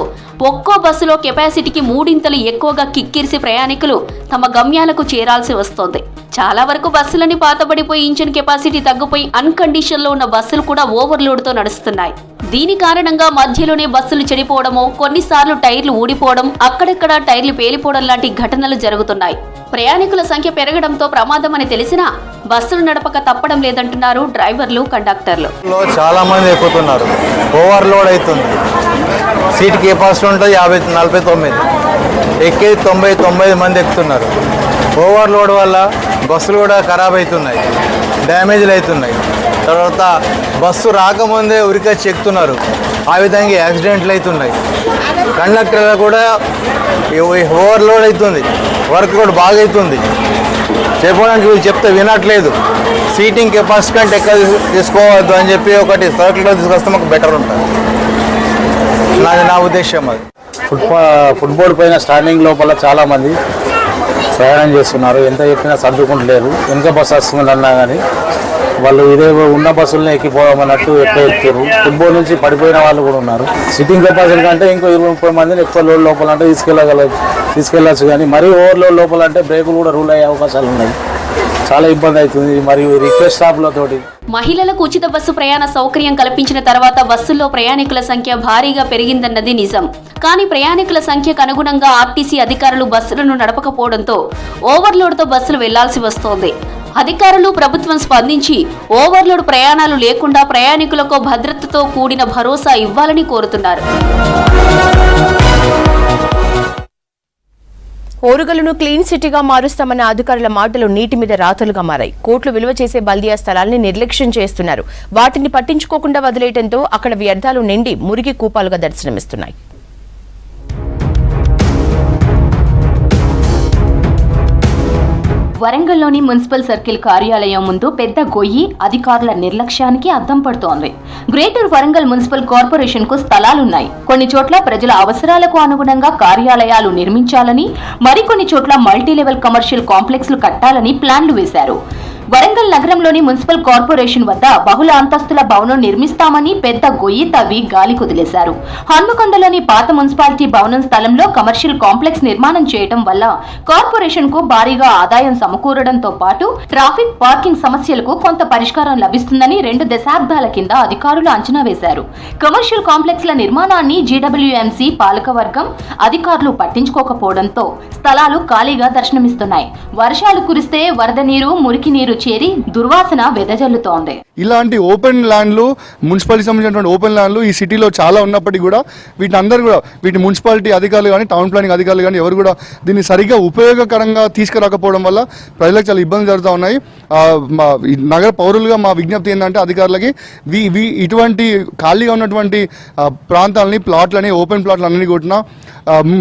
ఒక్కో బస్సులో కెపాసిటీకి 3 ఎక్కువగా కిక్కిరిసి ప్రయాణికులు తమ గమ్యాలకు చేరాల్సి వస్తోంది. చాలా వరకు బస్సులని పాతబడిపోయి ఇంజిన్ కెపాసిటీ తగ్గిపోయి అన్కండిషన్లో ఉన్న బస్సులు కూడా ఓవర్లోడ్తో నడుస్తున్నాయి. దీని కారణంగా మధ్యలోనే బస్సులు చెడిపోవడమో, కొన్నిసార్లు టైర్లు ఊడిపోవడం, అక్కడెక్కడ టైర్లు పేలిపోవడం లాంటి ఘటనలు జరుగుతున్నాయి. ప్రయాణికుల సంఖ్య పెరగడంతో ప్రమాదం అని తెలిసినా బస్సులు నడపక తప్పడం లేదంటున్నారు డ్రైవర్లు, కండక్టర్లు. చాలా మంది ఎక్కుతున్నారు, ఓవర్లోడ్ అవుతుంది. సీట్ కెపాసిటీ ఉంటుంది 50-49, ఎక్కేది 90-90 మంది ఎక్కుతున్నారు. ఓవర్లోడ్ వల్ల బస్సులు కూడా ఖరాబ్ అవుతున్నాయి, డ్యామేజ్లు అవుతున్నాయి. తర్వాత బస్సు రాకముందే ఉరికొచ్చి ఎక్కుతున్నారు, ఆ విధంగా యాక్సిడెంట్లు అవుతున్నాయి. కండక్టర్లు కూడా ఓవర్లోడ్ అవుతుంది, వర్క్ కూడా బాగా అవుతుంది. చెప్పడానికి వీళ్ళు చెప్తే వినట్లేదు. సీటింగ్ కెపాసిటీ కంటే ఎక్కువ తీసుకోవద్దు అని చెప్పి ఒకటి సర్కిల్లో తీసుకొస్తే మాకు బెటర్ ఉంటుంది. నా ఉద్దేశం అది. ఫుట్బాల్ పైన స్టాండింగ్ లోపల చాలామంది ప్రయాణం చేస్తున్నారు. ఎంత చెప్పినా సర్దుకుంటలేరు. వెనుక బస్సు వస్తుందన్నా కానీ వాళ్ళు ఇదే ఉన్న బస్సులనే ఎక్కిపోవడం అన్నట్టు ఎక్కువ ఎక్కుతారు. ఫుట్బాల్ నుంచి పడిపోయిన వాళ్ళు కూడా ఉన్నారు. సిట్టింగ్ కెపాసిటీ కంటే ఇంకో 20-30 మందిని ఎక్కువ లోడ్ లోపల అంటే తీసుకెళ్ళచ్చు. కానీ మరీ ఓవర్లోడ్ లోపల అంటే బ్రేకులు కూడా రూల్ అయ్యే అవకాశాలు ఉన్నాయి. చాలా ఇబ్బంది అవుతుంది. మరియు రిక్వెస్ట్ స్టాప్లతోటి మహిళలకు ఉచిత బస్సు ప్రయాణ సౌకర్యం కల్పించిన తర్వాత బస్సుల్లో ప్రయాణికుల సంఖ్య భారీగా పెరిగిందన్నది నిజం. కానీ ప్రయాణికుల సంఖ్యకు అనుగుణంగా ఆర్టీసీ అధికారులు బస్సులను నడపకపోవడంతో ఓవర్లోడ్తో బస్సులు వెళ్లాల్సి వస్తోంది. అధికారులు, ప్రభుత్వం స్పందించి ఓవర్లోడ్ ప్రయాణాలు లేకుండా ప్రయాణికులకు భద్రతతో కూడిన భరోసా ఇవ్వాలని కోరుతున్నారు. ఓరుగల్లును క్లీన్ సిటీగా మారుస్తామన్న అధికారుల మాటలు నీటి మీద రాతలుగా మారాయి. కోట్లు విలువ చేసే బల్దియా స్థలాల్ని నిర్లక్ష్యం చేస్తున్నారు. వాటిని పట్టించుకోకుండా వదిలేయడంతో అక్కడ వ్యర్థాలు నిండి మురికి కూపాలుగా దర్శనమిస్తున్నాయి. వరంగల్లోని మున్సిపల్ సర్కిల్ కార్యాలయం ముందు పెద్ద గొయ్యి అధికారుల నిర్లక్ష్యానికి అద్దం పడుతోంది. గ్రేటర్ వరంగల్ మున్సిపల్ కార్పొరేషన్ కు స్థలాలున్నాయి. కొన్ని చోట్ల ప్రజల అవసరాలకు అనుగుణంగా కార్యాలయాలు నిర్మించాలని, మరికొన్ని చోట్ల మల్టీలెవెల్ కమర్షియల్ కాంప్లెక్స్లు కట్టాలని ప్లాన్లు వేశారు. వరంగల్ నగరంలోని మున్సిపల్ కార్పొరేషన్ వద్ద బహుళ అంతస్తుల భవనం నిర్మిస్తామని పెద్ద గొయ్యి తవ్వి గాలి కుదిలేశారు. హన్మకొండలోని పాత మున్సిపాలిటీ భవనం స్థలంలో కమర్షియల్ కాంప్లెక్స్ నిర్మాణం చేయడం వల్ల కార్పొరేషన్ కు భారీగా ఆదాయం సమకూరడంతో పాటు ట్రాఫిక్ పార్కింగ్ సమస్యలకు కొంత పరిష్కారం లభిస్తుందని 2 దశాబ్దాల కింద అధికారులు అంచనా వేశారు. కమర్షియల్ కాంప్లెక్స్ల నిర్మాణాన్ని జీడబ్ల్యూఎంసీ పాలకవర్గం అధికారులు పట్టించుకోకపోవడంతో స్థలాలు ఖాళీగా దర్శనమిస్తున్నాయి. వర్షాలు కురిస్తే వరద నీరు, మురికి నీరు చేరి దుర్వాసన వెదజల్లుతోంది. ఇలాంటి ఓపెన్ ల్యాండ్లు, మున్సిపాలిటీ సంబంధించినటువంటి ఓపెన్ ల్యాండ్లు ఈ సిటీలో చాలా ఉన్నప్పటికీ కూడా వీటి మున్సిపాలిటీ అధికారులు కానీ టౌన్ ప్లానింగ్ అధికారులు కానీ ఎవరు కూడా దీన్ని సరిగ్గా ఉపయోగకరంగా తీసుకురాకపోవడం వల్ల ప్రజలకు చాలా ఇబ్బందులు జరుగుతూ ఉన్నాయి. నగర పౌరులుగా మా విజ్ఞప్తి ఏంటంటే అధికారులకి ఇటువంటి ఖాళీగా ఉన్నటువంటి ప్రాంతాలని, ప్లాట్లని, ఓపెన్ ప్లాట్లు అన్ని కొట్టినా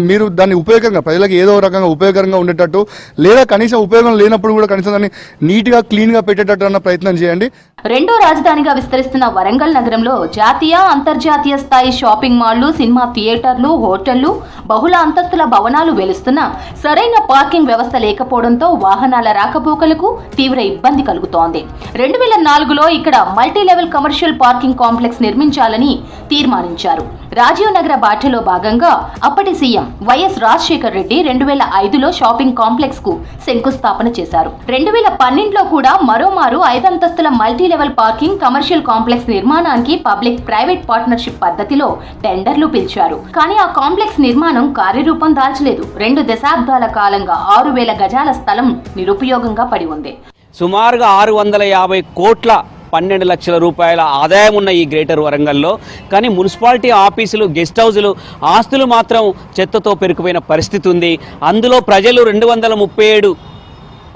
మీరు దాన్ని ఉపయోగకరంగా ప్రజలకు ఏదో రకంగా ఉపయోగకరంగా ఉండేటట్టు, లేదా కనీసం ఉపయోగం లేనప్పుడు కూడా కనీసం దాన్ని నీట్గా క్లీన్గా పెట్టేటట్టు అన్న ప్రయత్నం చేయండి. రెండో రాజధానిగా విస్తరిస్తున్న వరంగల్ నగరంలో జాతీయ, అంతర్జాతీయ స్థాయి షాపింగ్ మాళ్లు, సినిమా థియేటర్లు, హోటళ్లు, బహుళ అంతస్తుల భవనాలు వెలుస్తున్నా సరైన పార్కింగ్ వ్యవస్థ లేకపోవడంతో వాహనాల రాకపోకలకు తీవ్ర ఇబ్బంది కలుగుతోంది. 2004లో ఇక్కడ multi level commercial parking complex నిర్మించాలని తీర్మానించారు. రాజీవ్ నగర బాటలో భాగంగా అప్పటి సీఎం వైఎస్ రాజశేఖర్ రెడ్డి 2005లో షాపింగ్ కాంప్లెక్స్ కు శంకుస్థాపన చేశారు. 2012లో కూడా మరోమారు 5 అంతస్తుల multi level parking commercial complex నిర్మాణానికి పబ్లిక్ ప్రైవేట్ పార్ట్నర్షిప్ పద్ధతిలో టెండర్లు పిలిచారు. కానీ ఆ కాంప్లెక్స్ నిర్మాణం కార్యరూపం దాల్చలేదు. 2 దశాబ్దాల కాలంగా 6000 గజాల స్థలం నిరుపయోగంగా పడి ఉంది. సుమారుగా 650 కోట్ల 12 లక్షల రూపాయల ఆదాయం ఉన్న ఈ గ్రేటర్ వరంగల్లో కానీ మున్సిపాలిటీ ఆఫీసులు, గెస్ట్ హౌజులు, ఆస్తులు మాత్రం చెత్తతో పెరిగిపోయిన పరిస్థితి ఉంది. అందులో ప్రజలు 237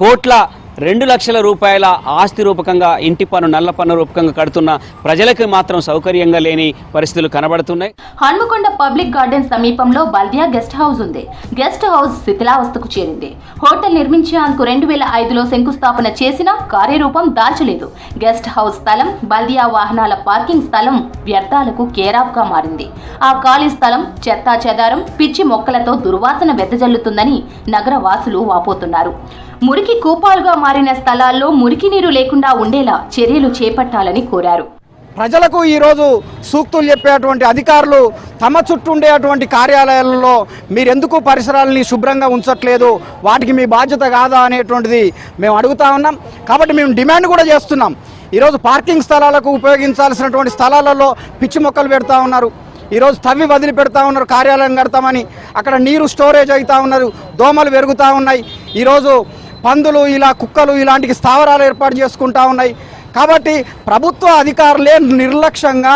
కోట్ల 2 లక్షల రూపాయల ఆస్తి రూపకంగా, ఇంటి పన్ను, నల్ల పన్ను రూపకంగా కడుతున్న ప్రజలకు మాత్రం సౌకర్యంగా లేని పరిస్థితులు కనబడుతున్నాయి. హన్మకొండ పబ్లిక్ గార్డెన్ సమీపంలో బల్దియా గెస్ట్ హౌస్ ఉంది. గెస్ట్ హౌస్ శిథిలావస్థకు చేరింది. హోటల్ నిర్మించేందుకు 2005లో శంకుస్థాపన చేసినా కార్యరూపం దాల్చలేదు. గెస్ట్ హౌస్ స్థలం, బల్దియా వాహనాల పార్కింగ్ స్థలం వ్యర్థాలకు కేరాఫ్గా మారింది. ఆ ఖాళీ స్థలం చెత్తా చెదారం, పిచ్చి మొక్కలతో దుర్వాసన వెదజల్లుతుందని నగర వాసులు వాపోతున్నారు. మురికి కూపాలుగా మారిన స్థలాల్లో మురికి నీరు లేకుండా ఉండేలా చర్యలు చేపట్టాలని కోరారు. ప్రజలకు ఈరోజు సూక్తులు చెప్పేటువంటి అధికారులు తమ చుట్టూ ఉండేటువంటి కార్యాలయాలలో మీరెందుకు పరిసరాలని శుభ్రంగా ఉంచట్లేదు, వాటికి మీ బాధ్యత కాదా అనేటువంటిది మేము అడుగుతా ఉన్నాం. కాబట్టి మేము డిమాండ్ కూడా చేస్తున్నాం. ఈరోజు పార్కింగ్ స్థలాలకు ఉపయోగించాల్సినటువంటి స్థలాలలో పిచ్చి మొక్కలు పెడతా ఉన్నారు. ఈరోజు తవ్వి వదిలిపెడతా ఉన్నారు, కార్యాలయం కడతామని. అక్కడ నీరు స్టోరేజ్ అవుతూ ఉన్నారు, దోమలు పెరుగుతూ ఉన్నాయి. ఈరోజు పందులు, ఇలా కుక్కలు ఇలాంటి స్థావరాలు ఏర్పాటు చేసుకుంటా ఉన్నాయి. కాబట్టి ప్రభుత్వ అధికారులే నిర్లక్ష్యంగా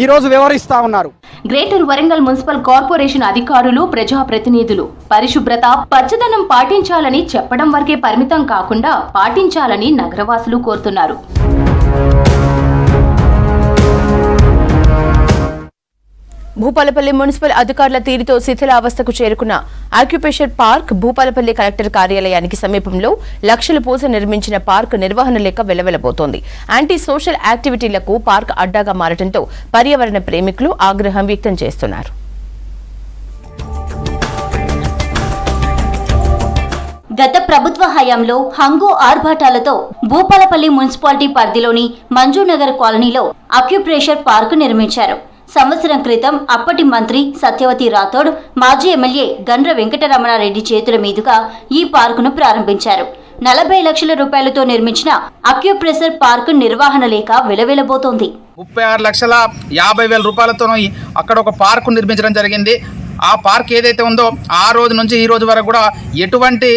ఈరోజు వ్యవహరిస్తా ఉన్నారు. గ్రేటర్ వరంగల్ మున్సిపల్ కార్పొరేషన్ అధికారులు, ప్రజాప్రతినిధులు పరిశుభ్రత, పచ్చదనం పాటించాలని చెప్పడం వరకే పరిమితం కాకుండా పాటించాలని నగరవాసులు కోరుతున్నారు. భూపాలపల్లి మున్సిపల్ అధికారుల తీరుతో శిథిలావస్థకు చేరుకున్న ఆక్యుపేషన్ పార్క్ భూపాలపల్లి కలెక్టర్ కార్యాలయానికి సమీపంలో లక్షలు పోసి నిర్మించిన పార్క్ నిర్వహణ లేక వెలవెలబోతోంది. యాంటీ సోషల్ యాక్టివిటీలకు పార్క్ అడ్డాగా మారడంతో పర్యావరణ ప్రేమికులు ఆగ్రహం వ్యక్తం చేస్తున్నారు. గత ప్రభుత్వ హయాంలో హంగు ఆర్భాటాలతో భూపాలపల్లి మున్సిపాలిటీ పరిధిలోని మంజూనగర్ కాలనీలో అక్యుప్రెషర్ పార్కు నిర్మించారు. సంవత్సరం క్రితం అప్పటి మంత్రి సత్యవతి రాథోడ్, మాజీ ఎమ్మెల్యే గండ్ర వెంకటరమణారెడ్డి చేతుల మీదుగా ఈ పార్కును ప్రారంభించారు. 40 లక్షల రూపాయలతో నిర్మించిన అక్యుప్రెషర్ పార్కు నిర్వహణ లేక వెలవెలబోతోంది. 36,50,000 రూపాయలతో అక్కడ ఒక పార్కు నిర్మించడం జరిగింది. ఆ పార్క్ ఏదైతే ఉందో ఆ రోజు నుంచి ఈ రోజు వరకు కూడా ఎటువంటి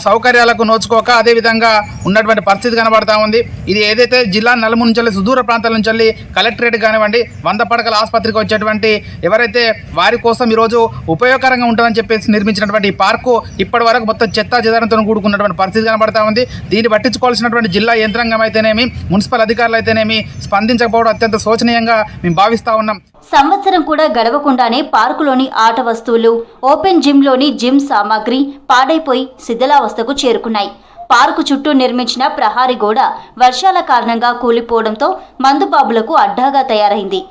సౌకర్యాలకు నోచుకోక అదేవిధంగా ఉన్నటువంటి పరిస్థితి కనబడతా ఉంది. ఇది ఏదైతే జిల్లా నలుమూల నుంచి సుదూర ప్రాంతాల నుంచి వెళ్ళి కలెక్టరేట్ కానివ్వండి, 100 పడకల ఆసుపత్రికి వచ్చేటువంటి ఎవరైతే వారి కోసం ఈరోజు ఉపయోగకరంగా ఉంటుందని చెప్పేసి నిర్మించినటువంటి ఈ పార్కు ఇప్పటి వరకు మొత్తం చెత్తా చెదారంతో కూడుకున్నటువంటి పరిస్థితి కనబడతా ఉంది. దీన్ని పట్టించుకోవాల్సినటువంటి జిల్లా యంత్రాంగం అయితేనేమి, మున్సిపల్ అధికారులు అయితేనేమి స్పందించకపోవడం అత్యంత శోచనీయంగా మేము భావిస్తా ఉన్నాం. సంవత్సరం కూడా గడవకుండానే పార్కులోని ఆట వస్తువులు, ఓపెన్ జిమ్లోని జిమ్ సామాగ్రి పాడైపోయి శిథిలావస్థకు చేరుకున్నాయి. పార్కు చుట్టూ నిర్మించిన ప్రహారీ గోడ వర్షాల కారణంగా కూలిపోవడంతో మందుబాబులకు అడ్డాగా తయారైంది.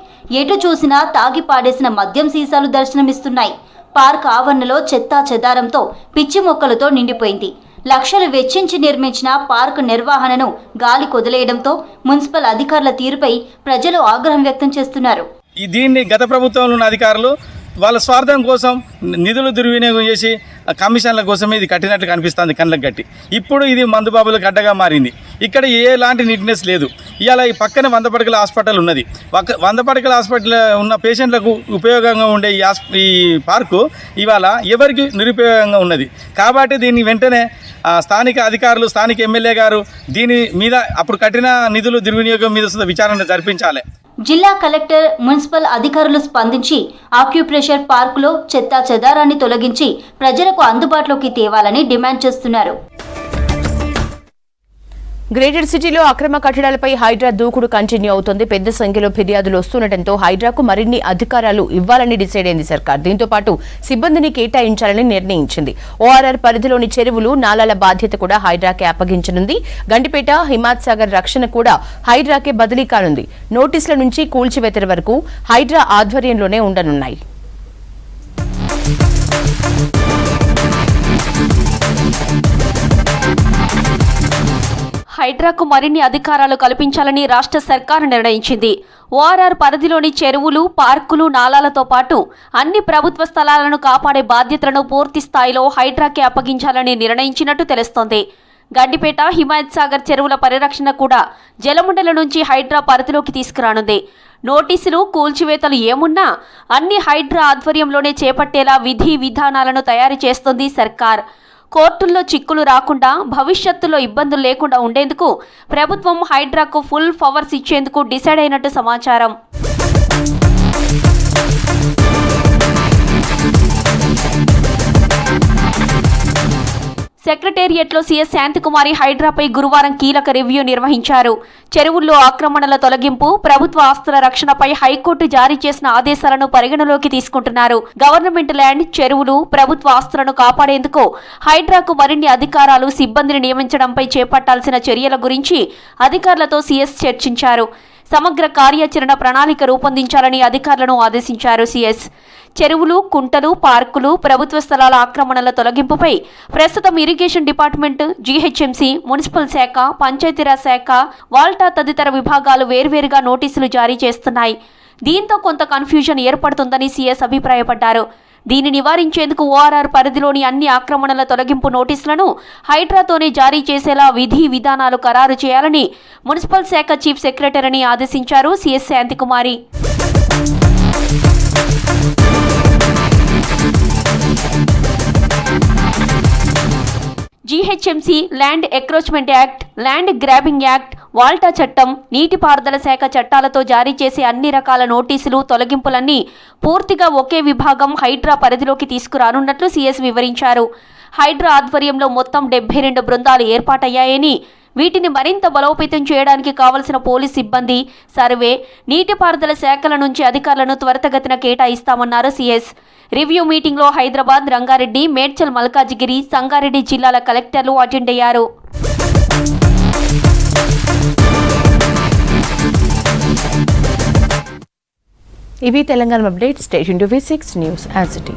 ఎటు చూసినా తాగి పాడేసిన మద్యం సీసాలు దర్శనమిస్తున్నాయి. పార్క్ ఆవరణలో చెత్తా చెదారంతో, పిచ్చి మొక్కలతో నిండిపోయింది. లక్షలు వెచ్చించి నిర్మించిన పార్కు నిర్వహణను గాలి కొదిలేయడంతో మున్సిపల్ అధికారుల తీరుపై ప్రజలు ఆగ్రహం వ్యక్తం చేస్తున్నారు. దీన్ని గత ప్రభుత్వంలో ఉన్న అధికారులు వాళ్ళ స్వార్థం కోసం నిధులు దుర్వినియోగం చేసి కమిషన్ల కోసమే ఇది కట్టినట్లు కనిపిస్తుంది కళ్ళకు కట్టి. ఇప్పుడు ఇది మందుబాబుల గడ్డగా మారింది. ఇక్కడ ఎలాంటి నీట్నెస్ లేదు. ఇవాళ ఈ పక్కన 100 పడకల హాస్పిటల్ ఉన్నది. 100 పడకల హాస్పిటల్ ఉన్న పేషెంట్లకు ఉపయోగంగా ఉండే ఈ పార్కు ఇవాళ ఎవరికి నిరుపయోగంగా ఉన్నది. కాబట్టి దీన్ని వెంటనే స్థానిక అధికారులు, స్థానిక ఎమ్మెల్యే గారు దీని మీద అప్పుడు కట్టిన నిధులు దుర్వినియోగం మీద విచారణ జరిపించాలి. జిల్లా కలెక్టర్, మున్సిపల్ అధికారులు స్పందించి ఆక్యుప్రెషర్ పార్కులో చెత్తా చెదారాన్ని తొలగించి ప్రజలకు అందుబాటులోకి తేవాలని డిమాండ్ చేస్తున్నారు. గ్రేటర్ సిటీలో అక్రమ కట్టడాలపై హైడ్రా దూకుడు కంటిన్యూ అవుతోంది. పెద్ద సంఖ్యలో ఫిర్యాదులు వస్తుండటంతో హైడ్రాకు మరిన్ని అధికారాలు ఇవ్వాలని డిసైడ్ అయింది సర్కార్. దీంతో పాటు సిబ్బందిని కేటాయించాలని నిర్ణయించింది. ఓఆర్ఆర్ పరిధిలోని చెరువులు, నాలాల బాధ్యత కూడా హైడ్రాకే అప్పగించనుంది. గండిపేట, హిమాయత్ సాగర్ రక్షణ కూడా హైడ్రాకే బదిలీ కానుంది. నోటీసుల నుంచి కూల్చివేతల వరకు హైడ్రా ఆధ్వర్యంలోనే ఉండనున్నాయి. హైడ్రాకు మరిన్ని అధికారాలు కల్పించాలని రాష్ట్ర సర్కారు నిర్ణయించింది. ఓఆర్ఆర్ పరిధిలోని చెరువులు, పార్కులు, నాలాలతో పాటు అన్ని ప్రభుత్వ స్థలాలను కాపాడే బాధ్యతలను పూర్తి స్థాయిలో హైడ్రాకే అప్పగించాలని నిర్ణయించినట్టు తెలుస్తోంది. గండిపేట, హిమాయత్ సాగర్ చెరువుల పరిరక్షణ కూడా జలమండలి నుంచి హైడ్రా పరిధిలోకి తీసుకురానుంది. నోటీసులు, కూల్చివేతలు ఏమున్నా అన్ని హైడ్రా ఆధ్వర్యంలోనే చేపట్టేలా విధి విధానాలను తయారు చేస్తోంది సర్కార్. కోర్టుల్లో చిక్కులు రాకుండా, భవిష్యత్తులో ఇబ్బందులు లేకుండా ఉండేందుకు ప్రభుత్వం హైడ్రాకు ఫుల్ పవర్స్ ఇచ్చేందుకు డిసైడ్ అయినట్టు సమాచారం. సెక్రటేరియట్లో సీఎస్ శాంతికుమారి హైడ్రాపై గురువారం కీలక రివ్యూ నిర్వహించారు. చెరువుల్లో ఆక్రమణల తొలగింపు, ప్రభుత్వ ఆస్తుల రక్షణపై హైకోర్టు జారీ చేసిన ఆదేశాలను పరిగణలోకి తీసుకుంటున్నారు. గవర్నమెంట్ ల్యాండ్, చెరువులు, ప్రభుత్వ ఆస్తులను కాపాడేందుకు హైడ్రాకు మరిన్ని అధికారాలు, సిబ్బందిని నియమించడంపై చేపట్టాల్సిన చర్యల గురించి అధికారులతో సీఎస్ చర్చించారు. సమగ్ర కార్యాచరణ ప్రణాళిక రూపొందించాలని అధికారులను ఆదేశించారు సీఎస్. చెరువులు, కుంటలు, పార్కులు, ప్రభుత్వ స్థలాల ఆక్రమణల తొలగింపుపై ప్రస్తుతం ఇరిగేషన్ డిపార్ట్మెంట్, జీహెచ్ఎంసీ, మున్సిపల్ శాఖ, పంచాయతీరాజ్ శాఖ, వాల్టా తదితర విభాగాలు వేర్వేరుగా నోటీసులు జారీ చేస్తున్నాయి. దీంతో కొంత కన్ఫ్యూజన్ ఏర్పడుతుందని సీఎస్ అభిప్రాయపడ్డారు. దీన్ని నివారించేందుకు ఓఆర్ఆర్ పరిధిలోని అన్ని ఆక్రమణల తొలగింపు నోటీసులను హైడ్రాతోనే జారీ చేసేలా విధి విధానాలు ఖరారు చేయాలని మున్సిపల్ శాఖ చీఫ్ సెక్రటరీని ఆదేశించారు CS Shanthikumari. GHMC, land encroachment act, land grabbing act, WALTA చట్టం, నీటిపారుదల శాఖ చట్టాలతో జారీ చేసే అన్ని రకాల నోటీసులు, తొలగింపులన్నీ పూర్తిగా ఒకే విభాగం హైడ్రా పరిధిలోకి తీసుకురానున్నట్లు సీఎస్ వివరించారు. హైడ్రా ఆధ్వర్యంలో మొత్తం 72 బృందాలు ఏర్పాటయ్యాయని, వీటిని మరింత బలోపేతం చేయడానికి కావలసిన పోలీస్ సిబ్బంది, సర్వే, నీటిపారుదల శాఖల నుంచి అధికారులను త్వరితగతిన కేటాయిస్తామన్నారు సీఎస్. రివ్యూ మీటింగ్లో హైదరాబాద్, రంగారెడ్డి, మేడ్చల్, మల్కాజిగిరి, సంగారెడ్డి జిల్లాల కలెక్టర్లు అటెండ్ అయ్యారు. ఇవి Telangana updates. Stay tuned to V6 news as it is.